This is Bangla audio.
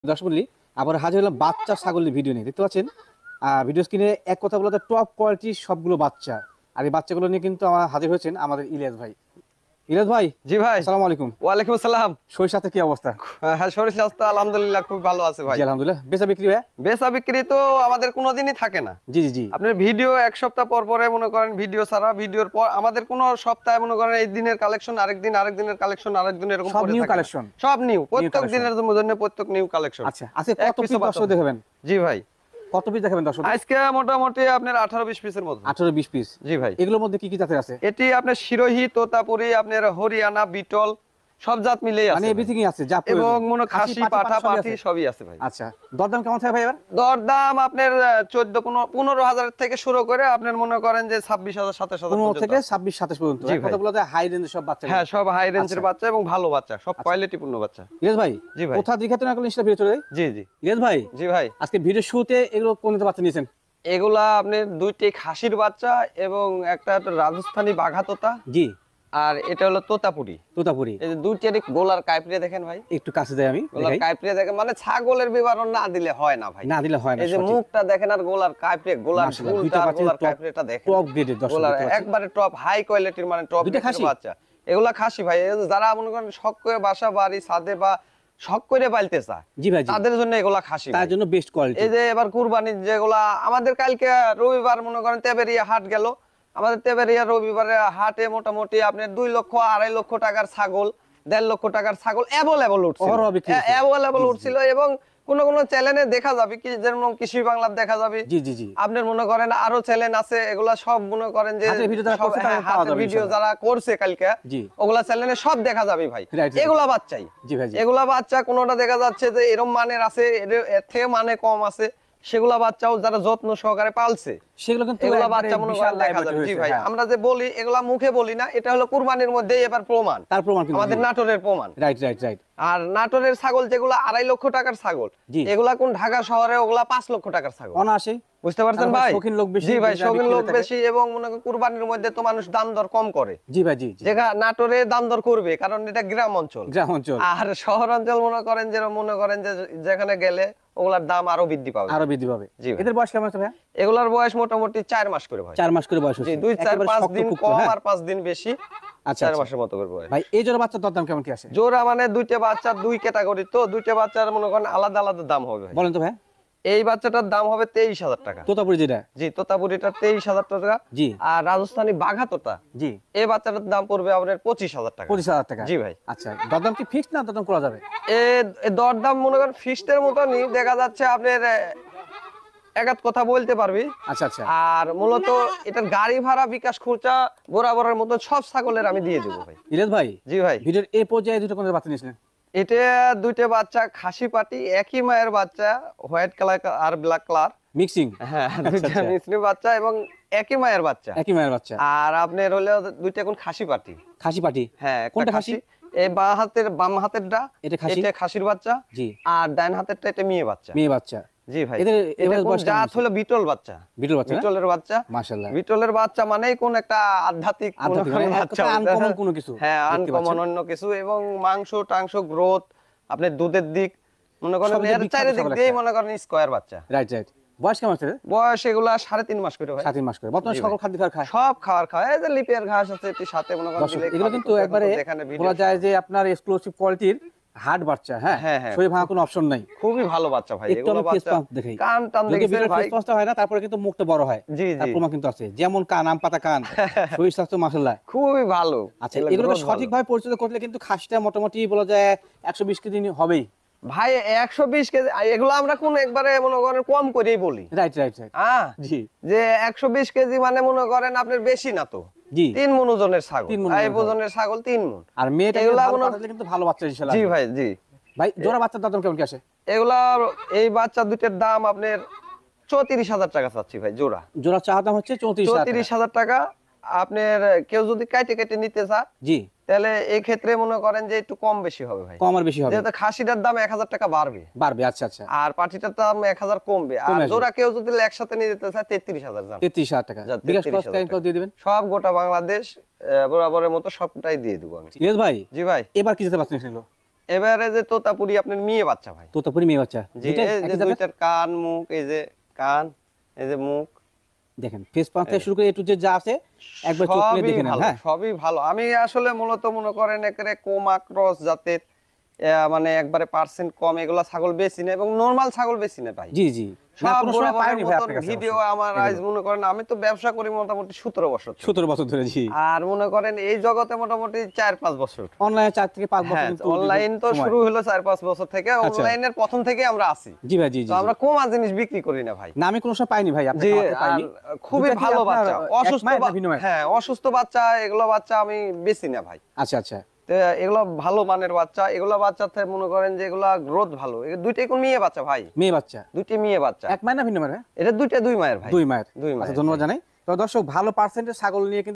দর্শক মণ্ডলী, আবার হাজির হলাম বাচ্চা ছাগলের ভিডিও নিয়ে। দেখতে পাচ্ছেন ভিডিও স্ক্রিনে এক কথা বলতে টপ কোয়ালিটির সবগুলো বাচ্চা। আর এই বাচ্চাগুলো নিয়ে কিন্তু আমার হাজির হয়েছেন আমাদের ইলিয়াস ভাই। ইলিয়াস ভাই, জি ভাই, আসসালামু আলাইকুম। ওয়ালাইকুম আসসালাম। শরীর সাথে কি অবস্থা? হ্যাঁ, শরীর স্বাস্থ্য আলহামদুলিল্লাহ খুব ভালো আছে ভাই। জি আলহামদুলিল্লাহ। বেচা বিক্রি ভাই? বেচা বিক্রি তো আমাদের কোনোদিনই থাকে না। জি জি জি। আপনার ভিডিও এক সপ্তাহ পর পরে মনে করেন ভিডিও ছাড়া, ভিডিওর পর আমাদের কোনো সপ্তাহে মনে করেন এই দিনের কালেকশন আরেকদিন, আরেক দিনের কালেকশন আরেকদিন, এরকম সব করে নিউ থাকে না। কালেকশন? সব নিউ, প্রত্যেক collection। দিনের জন্য প্রত্যেক নিউ কালেকশন। আচ্ছা, আজকে কত পিস দর্শক দেখাবেন? জি ভাই, কত পিস দেখাবেন দর্শক? আজকে মোটামুটি আপনার 18-20 পিসের মতো। 18-20 পিস? জি ভাই। এগুলোর মধ্যে কি কি জাতের আছে? এটি আপনার শিরোহী, তোতাপুরি, আপনার হরিয়ানা, বিটল সব জাত মিলেই আছে মানে ভাই। এভরিথিং আছে যা প্রয়োজন। এবং মনে খাসি, পাঠা, সবই পাঠি আছে? সবই আছে ভাই। আচ্ছা, দরদাম কেমন থাকে ভাই এবার? দরদাম আপনার 14-15 হাজার থেকে শুরু করে আপনার মনে করেন যে 26,000 27,000 15 থেকে 26-27 পর্যন্ত। জি এক কথা ভাই। বলা যায় হাই রেঞ্জের সব বাচ্চা। হ্যাঁ, সব হাই রেঞ্জের আচ্ছা। বাচ্চা এবং ভালো বাচ্চা, সব কোয়ালিটিপূর্ণ বাচ্চা। ইলিয়াস ভাই, জি ভাই। কোথা দিকে না করলে ইনস্টা ভিডিও চলে যায়? জি জি ইলিয়াস ভাই, জি ভাই, আজকে ভিডিও শুরুতে এগুলো কোন বাচ্চা নিয়েছেন? এগুলা আপনার দুইটি খাসির বাচ্চা এবং একটা রাজস্থানী বাঘা তোতা, জি, আর এটা হলো তোতাপুরি। তোতাপুরি। এই যে দুইটারই গোলার কাইপড়ে দেখেন ভাই, একটু কাছে যাই আমি গোলার দেখাই। কাইপড়ে দেখেন, মানে ছাগলের বিবরণ না দিলে হয় না ভাই। না দিলে হয় না। এই যে সঠিক। মুখটা দেখেন আর গোলার কাইপড়ে, গোলার মাশাআল্লাহ, ঝুলটা দুইটা আর বাচ্চাই গোলার top- কাইপড়েটা দেখেন। টপ গ্রেডের দর্শক গোলার দেখতে পাচ্ছেন। একবারে টপ হাই কোয়ালিটির, মানে টপ দুইটা খাসি? বাচ্চা। এগুলা খাসি ভাই। এই যে যারা মনে করেন শখ করে বাসা বাড়ি ছাদে বা শখ করে পালতে চায়, জি ভাই, জি। তাদের জন্য এগুলা খাসি তার ভাই। জন্য বেস্ট কোয়ালিটি। এই যে এবার কুরবানির যেগুলা আমাদের কালকে রবিবার মনে করেন তেবেরিয়া হাট গেল। আমাদের তেবেরিয়া রবিবারে হাটে মোটামুটি আপনার 2 লক্ষ 2.5 লক্ষ টাকার ছাগল, 1.5 লক্ষ টাকার ছাগল অ্যাভেলেবল উঠছিল। অহরহ বিক্রি হচ্ছে। অ্যাভেলেবল জি, জি। উঠছিল এবং কোন কোন চ্যানেলে দেখা যাবে কি, যেমন কৃষি বাংলার দেখা যাবে। জি জি জি। আপনার মনে করেন আরো চ্যানেল আছে, এগুলা সব মনে করেন যে হাতের ভিডিও যারা সব, করছে তারা হ্যাঁ, পাওয়া হাতের যাবে ভিডিও ইনশাআল্লাহ। যারা করছে কালকে, জি। ওগুলা চ্যানেলে সব দেখা যাবে ভাই। Right, right. এগুলা বাচ্চাই, জি ভাই, জি। এগুলা বাচ্চা কোনোটা দেখা যাচ্ছে যে এরম মানের আছে, এর থেকে মানে কম আছে। সেগুলা বাচ্চাও যারা যত্ন সহকারে পালছে, সেগুলো কিন্তু এগুলা একবারে বাচ্চা মনে বিশাল করেন দেখা লাইভ যাবে। জি হয়েছে, ভাই, হ্যাঁ। আমরা যে বলি এগুলা মুখে বলি না, এটা হলো কুরবানির মধ্যে এবার প্রমাণ, তার প্রমাণ কিন্তু। আমাদের নাটোরের প্রমাণ। Right right right. আর নাটোরের ছাগল যেগুলো 2.5 লক্ষ টাকার ছাগল, জি। এগুলা কোন ঢাকা শহরে ওগুলা 5 লক্ষ টাকার ছাগল। অনায়াসে। বুঝতে পারছেন তারপর ভাই? শৌখিন লোক বেশি, জি ভাই, যেটা শৌখিন বিক্রি লোক থাকে। বেশি এবং মনে করেন কুরবানির মধ্যে তো মানুষ দাম দর কম করে। জি ভাই, জি জি। যেখানে নাটোরে দাম দর করবে, কারণ এটা গ্রাম অঞ্চল। গ্রাম অঞ্চল। আর শহর অঞ্চল মনে করেন যে যেখানে গেলে ওগুলার দাম আরো বৃদ্ধি পাবে। আরো বৃদ্ধি পাবে। জি ভাই। এদের বয়স কেমন আছে ভাই? এগুলার বয়স মোটামুটি 4 মাস করে ভাই। 4 মাস করে বয়স জি, হচ্ছে। 2-4-5 একেবারে দিন শক্তপোক্ত, কম হ্যাঁ। আর 5 দিন বেশি, আচ্ছা 4 আচ্ছা। মাসের মতো করে বয়স। ভাই, এই জোড়া বাচ্চার দরদাম কেমন কি আসে? জোড়া মানে দুইটা বাচ্চার দুই ক্যাটাগরি, তো দুইটা বাচ্চার মনে করেন আলাদা আলাদা দাম হবে ভাই। বলেন তো ভাই। এই বাচ্চাটার দাম হবে 23,000 টাকা। তোতাপুরি যেটা? জি, তোতাপুরিটা 23,000 টাকা। জি আর রাজস্থানী বাঘা তোতা, জি। এই বাচ্চাটার দাম পড়বে আপনার 25,000 টাকা। 25,000 টাকা? জি ভাই। আচ্ছা, দরদাম কি ফিক্সড না দরদাম করা যাবে? এ দরদাম মনে করেন ফিক্সডের মতনই দেখা যাচ্ছে আপনার, একাত কথা বলতে পারবি। আচ্ছা আচ্ছা। আর মূলত এটার গাড়ি ভাড়া বিকাশ খরচা বরাবরের মতো সব ছাগলের আমি দিয়ে দেবো ভাই। ইলিয়াস ভাই, জি ভাই, ভিডিওর এই পর্যায়ে দুটো কোন বাচ্চা নিয়েছিলেন? এটা দুইটা বাচ্চা খাসি পাটি, একই মায়ের বাচ্চা, হোয়াইট কালার আর ব্ল্যাক কালার। মিক্সিং? হ্যাঁ, দুইটা আচ্ছা। মিশ্রি বাচ্চা এবং একই মায়ের বাচ্চা। একই মায়ের বাচ্চা? আর আপনার হলো দুইটা কোন খাসি পাটি। খাসি পাটি? হ্যাঁ, একটা কোনটা খাসি? এই বাম হাতেরটা এটা খাসি? এটা খাসির বাচ্চা। জি। আর ডান হাতেরটা এটা মেয়ে বাচ্চা। মেয়ে বাচ্চা? জি ভাই। এদের এটা এভারেজ কোন বয়স কেমন জাত আছে? হলো বিটল বাচ্চা। বিটল বাচ্চা না? বিটলের বাচ্চা। মাশাআল্লাহ। বিটলের বাচ্চা মানেই কোন একটা আধ্যাত্মিক মনে আধ্যাত্মিক, করেন মানে বাচ্চা, একটা uncommon কোনো কিছু হ্যাঁ, দেখতে আনকমন পাচ্ছেন। অন্য কিছু এবং মাংস টাংস গ্রোথ, আপনার দুধের দিক মনে করেন সব দিক এর বিখ্যাত চারিদিক সবার দিয়ে একটা। মনে করেন স্কয়ার বাচ্চা। Right right. বয়স কেমন আছে? বয়স এগুলা 3.5 মাস করে ভাই। 7 মাস করে। বর্তমানে জি সকল ভাই। খাদ্য খাবার খায়? সব খাওয়ার খায়, এই যে লিপিয়ার ঘাস আছে একটু সাথে মনে করেন দর্শক, দিলে এগুলো খাবে, কিন্তু তো এখন একবারে তো দেখানে ভিডিও বলা যায় যে আপনার এক্সক্লুসিভ কোয়ালিটির হার্ড বাচ্চা, হ্যাঁ? হ্যাঁ, হ্যাঁ। শরীর ভাঙা কোনো অপশন নাই। খুবই ভালো বাচ্চা ভাই। একটু এগুলো আমি ফেস বাচ্চা পাম্প দেখাই। কান টান যদি দেখেছেন ভিডিওর ভাই? ফেস পাম্পটা হয় না, তারপরে কিন্তু মুখটা বড় হয়। জি তার জি, প্রমাণ কিন্তু আছে। যেমন কান, আম পাতা কান, শরীর স্বাস্থ্য মাশাআল্লাহ। খুবই ভালো। আচ্ছা, এগুলোকে সঠিকভাবে পরিচর্যা করলে কিন্তু খাসিটা মোটামুটি বলা যায় 120 কেজি হবেই। ভাই 120 কেজি এগুলো আমরা কোন একবারে মনে করেন কম করেই বলি। Right right right. হ্যাঁ, জি যে 120 কেজি মানে মনে করেন আপনার বেশি না তো। জি। 3 মণ ওজনের ছাগল। 3 মণ এই ওজনের ওজনের ছাগল 3 মণ। আর মেয়েটা এগুলা ভালো মনে- পাঠালে কিন্তু ভালো বাচ্চা ইনশাআল্লাহ জি আসবে। ভাই, জি। ভাই, জোড়া বাচ্চার দাম কেমন কি আসে? এগুলা এই বাচ্চা দুইটার দাম আপনার 34,000 টাকা চাচ্ছি ভাই জোড়া। জোড়া চাওয়া দাম হচ্ছে 34,000 টাকা। 34,000 টাকা। আপনার কেউ যদি কাটে কেটে নিতে চায় জি। তাহলে এই ক্ষেত্রে মনে করেন যে একটু কম বেশি হবে ভাই। কম আর বেশি হবে? যেহেতু খাসিটার দাম 1,000 টাকা বাড়বে বাড়বে। আচ্ছা আচ্ছা। আর পাটিটার দাম 1,000 কমবে। আর কমে আসবে। জোড়া কেউ যদি একসাথে নিয়ে যেতে চায় 33,000 জান। 33,000 টাকা। যা, বিকাশ 33,000 ক্রস টাকা দিয়ে দিবেন। সব গোটা বাংলাদেশ বরাবরের মতো সবটাই দিয়ে দেবো আমি। ইলিয়াস ভাই, জি ভাই, এবার কি যেতে পারছেন এগুলো? এবারে যে তোতাপুরি আপনার মেয়ে বাচ্চা ভাই, তোতাপুরি মেয়ে বাচ্চা, জি দুইটাই এই একই যে জাতের? দুইটার কান মুখ, এই যে কান, এই যে মুখ, দেখেন ফেস পাঁচ থেকে শুরু করে এ টু জেড যা আছে একবার চোখ খুলে সবই দেখে নেন। ভালো, হ্যাঁ সবই ভালো। আমি আসলে মূলত মনে করেন একেবারে কোমা ক্রস জাতের মানে একবারে পার্সেন্ট কম এগুলা ছাগল বেশি না, এবং নরমাল ছাগল বেশি না ভাই। জি জি, না সব কোনো সময় বরাবরের পাইনি ভাই মতন আপনার কাছে ভিডিও অবশ্য। আমার আজ মনে করেন, আমি তো ব্যবসা করি মোটামুটি 17 বছর থেকে। 17 বছর ধরে, জি। আর মনে করেন এই জগতে মোটামুটি 4-5 বছর। অনলাইনে 4 থেকে 5 বছর হ্যাঁ, কিন্তু অনলাইন তো সময়। শুরু হলো 4-5 বছর থেকে, আচ্ছা। অনলাইনের প্রথম থেকে আমরা আছি। জি ভাই, জি জি তো আমরা কোমা জিনিস বিক্রি করি না ভাই। না আমি কোনো সময় পাইনি ভাই আপনার জি, খামারে আর পাইনি। খুবই দুইটা কি ভালো আপনার বাচ্চা, এক অসুস্থ মায়ের না ভিন্ন মায়ের? হ্যাঁ, অসুস্থ বাচ্চা, এগুলো বাচ্চা আমি বেশি না ভাই। আচ্ছা আচ্ছা, তো এগুলো ভালো মানের বাচ্চা, এগুলো বাচ্চাতে মনে করেন যে এগুলা গ্রোথ ভালো। দুইটাই কোন মেয়ে বাচ্চা ভাই, মেয়ে বাচ্চা দুইটাই মেয়ে বাচ্চা। এক মায়ের না ভিন্ন মায়ের? এটা দুইটা দুই মায়ের ভাই, দুই মায়ের। দুই আচ্ছা মায়ের। ধন্যবাদ জানাই। তো দর্শক ভালো পার্সেন্টের ছাগল নিয়ে কিন্তু